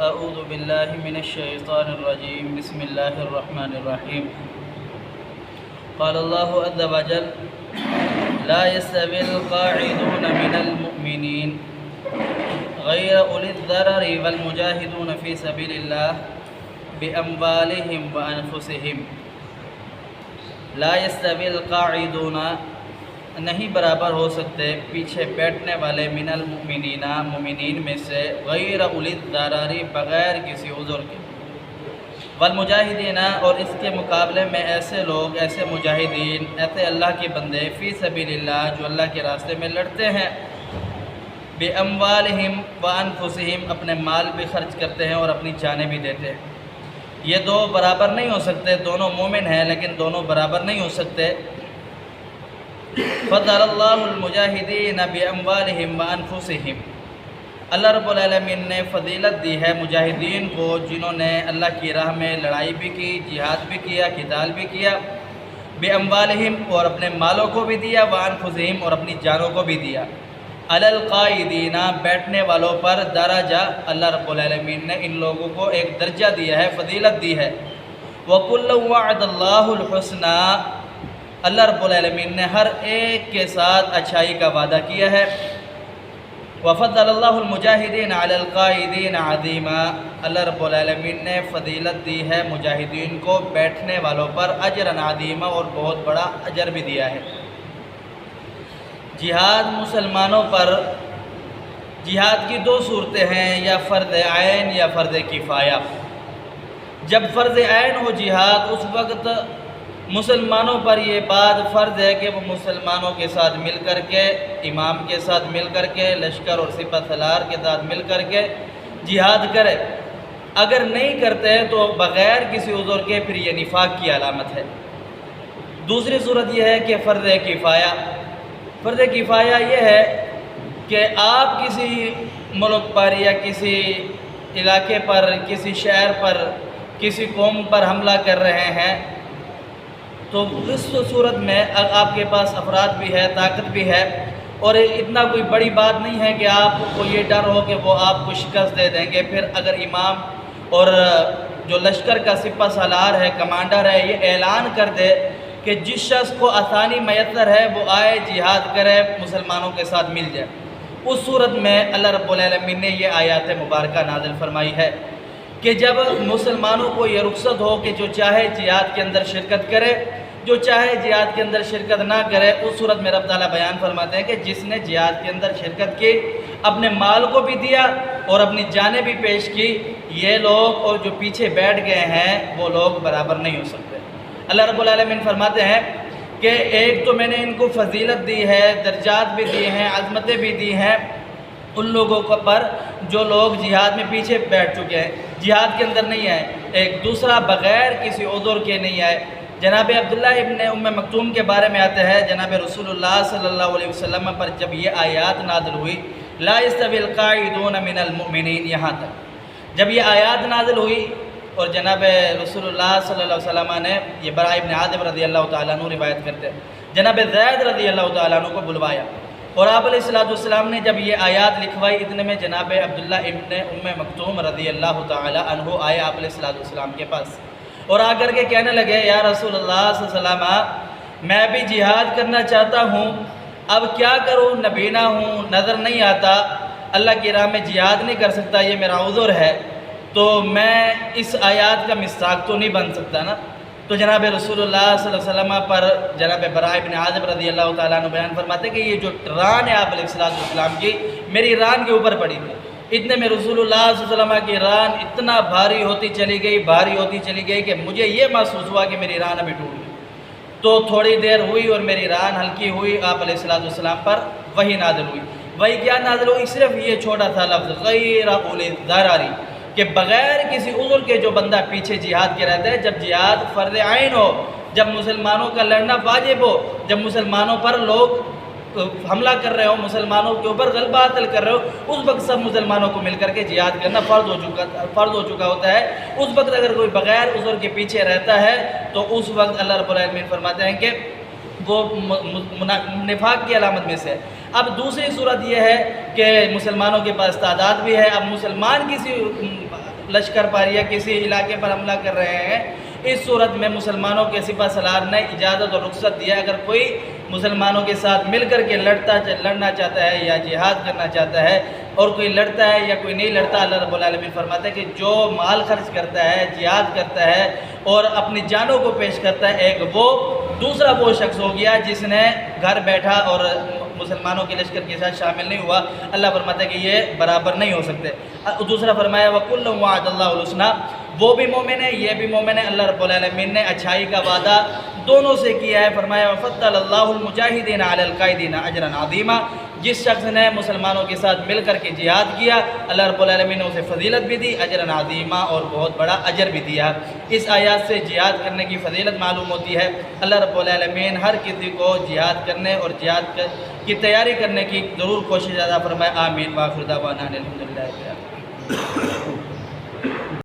أعوذ بالله من الشيطان الرجيم بسم الله الرحمن الرحيم قال الله عز وجل لا يستوي القاعدون من المؤمنين غير أولي الضرر والمجاهدون في سبيل الله بأموالهم وأنفسهم لا يستوي القاعدون نہیں برابر ہو سکتے پیچھے بیٹھنے والے من المؤمنین مومنین میں سے غیر اولی الضرر بغیر کسی عذر کے والمجاہدین اور اس کے مقابلے میں ایسے لوگ ایسے مجاہدین ایسے اللہ کے بندے فی سبیل اللہ جو اللہ کے راستے میں لڑتے ہیں باموالہم وانفسہم اپنے مال بھی خرچ کرتے ہیں اور اپنی جانیں بھی دیتے ہیں. یہ دو برابر نہیں ہو سکتے. دونوں مومن ہیں لیکن دونوں برابر نہیں ہو سکتے. فضل اللہ المجاہدین باموالہم وانفسہم اللہ رب العالمین نے فضیلت دی ہے مجاہدین کو جنہوں نے اللہ کی راہ میں لڑائی بھی کی، جہاد بھی کیا، قتال بھی کیا. باموالہم اور اپنے مالوں کو بھی دیا، وانفسہم اور اپنی جانوں کو بھی دیا. علی القائدین بیٹھنے والوں پر درجہ اللہ رب العالمین نے ان لوگوں کو ایک درجہ دیا ہے، فضیلت دی ہے. وَكُلًّا وَعَدَ اللَّهُ الْحُسْنَى اللہ رب العالمین نے ہر ایک کے ساتھ اچھائی کا وعدہ کیا ہے. وَفَضَّلَ اللَّهُ الْمُجَاهِدِينَ عَلَى الْقَائِدِينَ عَظِيمًا اللہ رب العالمین نے فضیلت دی ہے مجاہدین کو بیٹھنے والوں پر اجرًا عظیما اور بہت بڑا اجر بھی دیا ہے. جہاد مسلمانوں پر جہاد کی دو صورتیں ہیں، یا فرض عین یا فرض کفایہ. جب فرض عین ہو جہاد اس وقت مسلمانوں پر یہ بات فرض ہے کہ وہ مسلمانوں کے ساتھ مل کر کے، امام کے ساتھ مل کر کے، لشکر اور سپہ سالار کے ساتھ مل کر کے جہاد کرے. اگر نہیں کرتے تو بغیر کسی عذر کے پھر یہ نفاق کی علامت ہے. دوسری صورت یہ ہے کہ فرض کفایہ. فرض کفایہ یہ ہے کہ آپ کسی ملک پر یا کسی علاقے پر، کسی شہر پر، کسی قوم پر حملہ کر رہے ہیں تو اس صورت میں آپ کے پاس افراد بھی ہے، طاقت بھی ہے، اور اتنا کوئی بڑی بات نہیں ہے کہ آپ کو یہ ڈر ہو کہ وہ آپ کو شکست دے دیں گے. پھر اگر امام اور جو لشکر کا سپہ سالار ہے، کمانڈر ہے، یہ اعلان کر دے کہ جس شخص کو آسانی میسر ہے وہ آئے جہاد کرے، مسلمانوں کے ساتھ مل جائے، اس صورت میں اللہ رب العالمین نے یہ آیات مبارکہ نازل فرمائی ہے کہ جب مسلمانوں کو یہ رخصت ہو کہ جو چاہے جہاد کے اندر شرکت کرے، جو چاہے جہاد کے اندر شرکت نہ کرے، اس صورت میں رب تعالیٰ بیان فرماتے ہیں کہ جس نے جہاد کے اندر شرکت کی، اپنے مال کو بھی دیا اور اپنی جانیں بھی پیش کی، یہ لوگ اور جو پیچھے بیٹھ گئے ہیں وہ لوگ برابر نہیں ہو سکتے. اللہ رب العالمین فرماتے ہیں کہ ایک تو میں نے ان کو فضیلت دی ہے، درجات بھی دیے ہیں، عظمتیں بھی دی ہیں ان لوگوں پر جو لوگ جہاد میں پیچھے بیٹھ چکے ہیں، جہاد کے اندر نہیں آئے. ایک دوسرا بغیر کسی عذر کے نہیں آئے. جناب عبداللہ ابن ام مکتوم کے بارے میں آتے ہیں جناب رسول اللہ صلی اللہ علیہ وسلم پر جب یہ آیات نازل ہوئی لا يستوي القاعدون من المؤمنین، یہاں تک جب یہ آیات نازل ہوئی اور جناب رسول اللہ صلی اللہ علیہ وسلم نے یہ براء ابن عازب رضی اللہ تعالیٰ عنہ روایت کرتے ہیں جناب زید رضی اللہ تعالیٰ عنہ کو بلوایا اور آپ علیہ السلام نے جب یہ آیات لکھوائی اتنے میں جناب عبداللہ ابن ام مکتوم رضی اللہ تعالیٰ عنہ آئے آپ علیہ السلام کے پاس اور آ کر کے کہنے لگے یا رسول اللہ صلی اللہ علیہ وسلم میں بھی جہاد کرنا چاہتا ہوں، اب کیا کروں، نبینا ہوں، نظر نہیں آتا، اللہ کی راہ میں جہاد نہیں کر سکتا، یہ میرا عذر ہے، تو میں اس آیات کا مصداق تو نہیں بن سکتا نا. تو جناب رسول اللہ صلی اللہ علیہ وسلم پر جناب براء ابن عازب رضی اللہ تعالیٰ عنہ بیان فرماتے کہ یہ جو ران ہے آپ علیہ السلام کی میری ران کے اوپر پڑی تھی. اتنے میں رسول اللہ صلی اللہ علیہ وسلم کی ران اتنا بھاری ہوتی چلی گئی کہ مجھے یہ محسوس ہوا کہ میری ران ابھی ٹوٹ گئی. تو تھوڑی دیر ہوئی اور میری ران ہلکی ہوئی، آپ علیہ السلام پر وحی نازل ہوئی. وہی کیا نازل ہوئی؟ صرف یہ چھوٹا سا لفظ غیر اولی الضرر کہ بغیر کسی عذر کے جو بندہ پیچھے جہاد کے رہتا ہے. جب جہاد فرض عین ہو، جب مسلمانوں کا لڑنا واجب ہو، جب مسلمانوں پر لوگ حملہ کر رہے ہو، مسلمانوں کے اوپر غلبہ حاصل کر رہے ہو، اس وقت سب مسلمانوں کو مل کر کے جہاد کرنا فرض ہو چکا ہوتا ہے. اس وقت اگر کوئی بغیر عذر کے پیچھے رہتا ہے تو اس وقت اللہ رب العالمین فرماتے ہیں کہ وہ نفاق کی علامت میں سے ہے. اب دوسری صورت یہ ہے کہ مسلمانوں کے پاس تعداد بھی ہے. اب مسلمان کسی لشکر پر یا کسی علاقے پر حملہ کر رہے ہیں، اس صورت میں مسلمانوں کے سپہ سالار نے اجازت اور رخصت دیا اگر کوئی مسلمانوں کے ساتھ مل کر کے لڑنا چاہتا ہے یا جہاد کرنا چاہتا ہے اور کوئی لڑتا ہے یا کوئی نہیں لڑتا، اللہ رب العالمین فرماتا ہے کہ جو مال خرچ کرتا ہے، جہاد کرتا ہے اور اپنی جانوں کو پیش کرتا ہے، ایک وہ، دوسرا وہ شخص ہو گیا جس نے گھر بیٹھا اور مسلمانوں کے لشکر کے ساتھ شامل نہیں ہوا، اللہ فرماتا ہے کہ یہ برابر نہیں ہو سکتے۔ دوسرا فرمایا وَكُلٌّ وَعَدَ اللَّهُ الْحُسْنَىٰ، وہ بھی مومن ہے یہ بھی مومن ہے، اللہ رب العالمین نے اچھائی کا وعدہ دونوں سے کیا ہے۔ فرمایا وَفَضَّلَ اللَّهُ الْمُجَاهِدِينَ عَلَى الْقَاعِدِينَ أَجْرًا عَظِيمًا، جس شخص نے مسلمانوں کے ساتھ مل کر کے جہاد کیا اللہ رب العالمین نے اسے فضیلت بھی دی، اجرًا عظیما، اور بہت بڑا اجر بھی دیا۔ اس آیات سے جہاد کرنے کی فضیلت معلوم ہوتی ہے۔ اللہ رب العالمین ہر کسی کو جہاد کرنے اور جہاد کی تیاری کرنے کی ضرور کوشش ادا فرمائے۔ آمین۔ وآخر دعوانا الحمدللہ رب العالمین۔